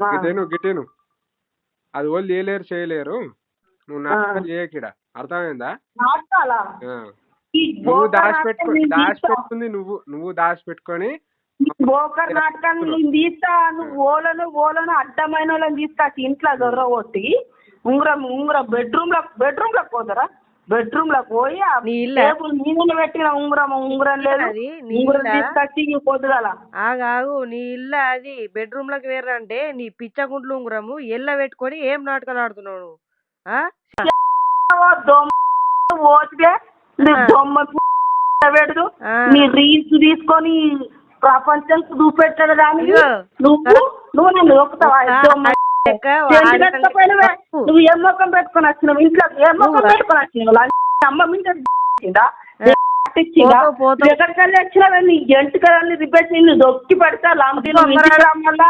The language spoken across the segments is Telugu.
గిట్టేను అది వాళ్ళు చేయలేరు నువ్వు నాటకాలు చేయకిడ అర్థమైందా? నువ్వు దాచిపెట్టుకుంది నువ్వు దాచిపెట్టుకొని బోకర్ నాటకాన్ని నేను తీస్తా. నువ్వు ఓలను అడ్డమైన వాళ్ళని తీసుకొచ్చి ఇంట్లో దొరగొట్టి ఉంగరం బెడ్రూమ్ లోకి పోతారా? బెడ్రూమ్ లోకి పోయి నేను పెట్టిన ఉంగరం లేదు ఉంగరం తీసుకొచ్చి పొద్దుగల ఆగాగు. నీ ఇల్లు అది బెడ్రూమ్ లోకి వేరంటే నీ పిచ్చగుంట్లు ఉంగరము ఎల్ల పెట్టుకొని ఏం నాటకాలు ఆడుతున్నావు? పెడదు నీ రీల్స్ తీసుకొని ప్రపంచం చూపెట్టాడు దానికి నువ్వు నన్ను ఒప్పుతావా? నువ్వు ఏం మొక్కం పెట్టుకొని వచ్చినావు ఇంట్లో? ఏం మొక్కం పెట్టుకొని వచ్చినావు? అమ్మ మీద ఎక్కడికెళ్ళి వచ్చినావా? నీ ఎంటికల్ని రిపేర్ నువ్వు దొక్కి పెడతా మళ్ళా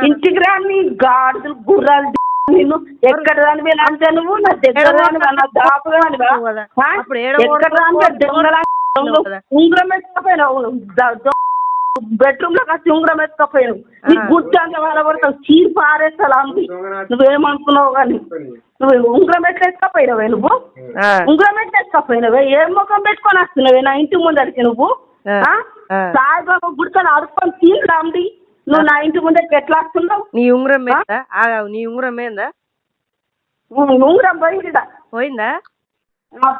ఇంటికి రా నీ గాడిదలు గుర్రాలు నిన్ను ఎక్కడ దానివే అంటే నువ్వు నా దగ్గర నా దాపు కానివా? ఎక్కడ దానివే ఉంగరం ఎత్తుకపోయినావు బెడ్రూమ్ లో వచ్చి ఉంగరం ఎత్తుకపోయావు నీ గుడ్డ అంత వెళ్ళబడతావు చీరు పారేస్తా నువ్వేమనుకున్నావు కానీ నువ్వు ఉంగరం ఎట్లా ఎత్తుకపోయినావే? నువ్వు ఉంగరం ఎట్లా ఎత్తుకపోయినావే? ఏం ముఖం పెట్టుకొని వస్తున్నావే నా ఇంటి ముందరికి? నువ్వు సాయిబాబా గుడితో అడుక్కొని తీరు రాండి నువ్వు నా ఇంటి ముందరికి ఎట్లా వస్తున్నావు? నీ ఉంగరం నీ ఉంగరం ఏందా? ఉంగరం పోయిందా? పోయిందా?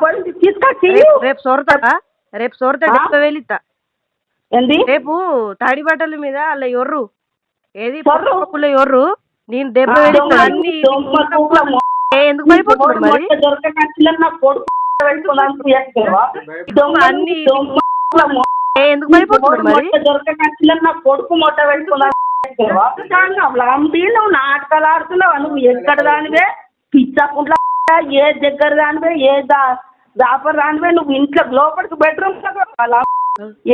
పోయింది తీసుకొచ్చి రేపు సొరతా డెబ్బై వెళ్ళిస్తా. ఏంది రేపు తాడి బట్టల మీద అలా ఎర్రు ఏది ఎర్రు నేను 70 అన్ని ఎందుకు పడిపోతున్నాడు మరి? ఎందుకు పడిపోతున్నాడు మరి? కొడుకు మొట్ట పెట్టుకున్నాను నువ్వు నాటకాలు ఆడుతున్నావు. నువ్వు ఎక్కడ దానివే పిచ్చకుండా ఏ దగ్గర దానివే ఏ దాపర్ దానివే నువ్వు ఇంట్లో లోపలికి బెడ్రూమ్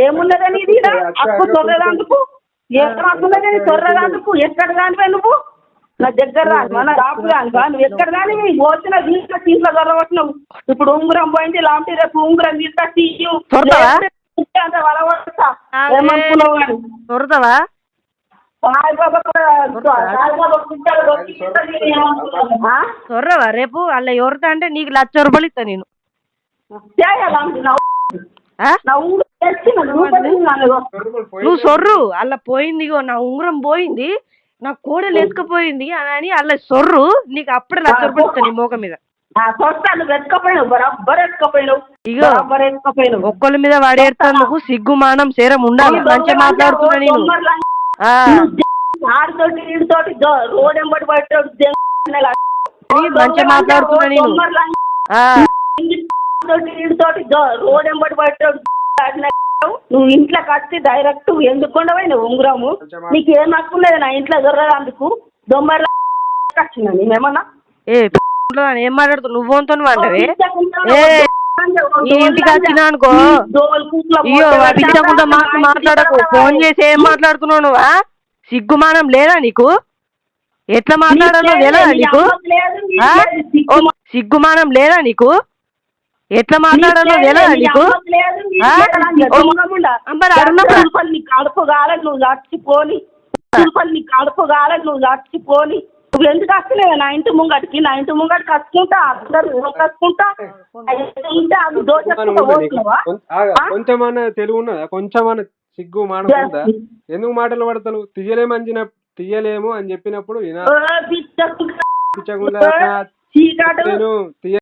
ఏమున్నదని ఇది అప్పు తొర్రదందుకు ఏమున్నదని తొర్రదందుకు ఎక్కడ దానివే నువ్వు నా దగ్గర రాను నా దాపు రానువా? నువ్వు ఎక్కడ దానివి పోతున్నా తీసుకొచ్చి ఇంట్లో దొరకొచ్చినావు. ఇప్పుడు ఉంగరం పోయింది లాంటి రేపు ఉంగరం తీసుకొచ్చి వలవడతా ఏమనుకున్నావు కానీ దొరకవా? సొర్రవా రేపు అలా ఎవరితో అంటే నీకు 1,00,000 రూపాయలు ఇస్తా నేను. నువ్వు సొర్రు అలా పోయింది నా ఉంగరం పోయింది నా కోడలు ఎత్తుకపోయింది అని అలా సొర్రు నీకు అప్పుడే 1,00,000 రూపాయలు ఇస్తా నీ మోక మీద. ఇగో ఒక్కళ్ళ మీద వాడేడుతందుకు సిగ్గుమానం సేరం ఉండాలి. మంచిగా మాట్లాడుతున్నా నేను. మంచిగా మాట్లాడుతున్నా నేను. నువ్వు ఇంట్లోకి వచ్చి డైరెక్ట్ ఎందుకు ఉండవు ఉంగరము నీకు ఏం హక్కులేదు నా ఇంట్లో దొరకదందుకు దొమ్మర్లా వచ్చినా నేనేమన్నా ఏం మాట్లాడుతావు నువ్వు అంటవే? ఇంటికి వచ్చినా అనుకో అయ్యో పిచ్చకుండా మాట్లాడకు. ఫోన్ చేసి ఏం మాట్లాడుతున్నావు నువ్వా? సిగ్గుమానం లేదా నీకు? ఎట్లా మాట్లాడాలో లేదా నీకు? సిగ్గుమానం లేదా నీకు? ఎట్లా మాట్లాడాలో లేదా నీకు? కడుపు కాలేదు నువ్వు చచ్చిపోని కడుపు కాలేదు నువ్వు చచ్చిపోని నువ్వు ఎందుకు వస్తలేవు నా ఇంటి ముంగటికి? నా ఇంటి ముంగటికి వస్తుంటా కట్టుకుంటా కొంచెమన్నా తెలుగు ఉన్నదా? కొంచెమన్నా సిగ్గు మానం ఉందా? ఎందుకు మాటలు పడతాను? తీయలేము అని చెప్పినప్పుడు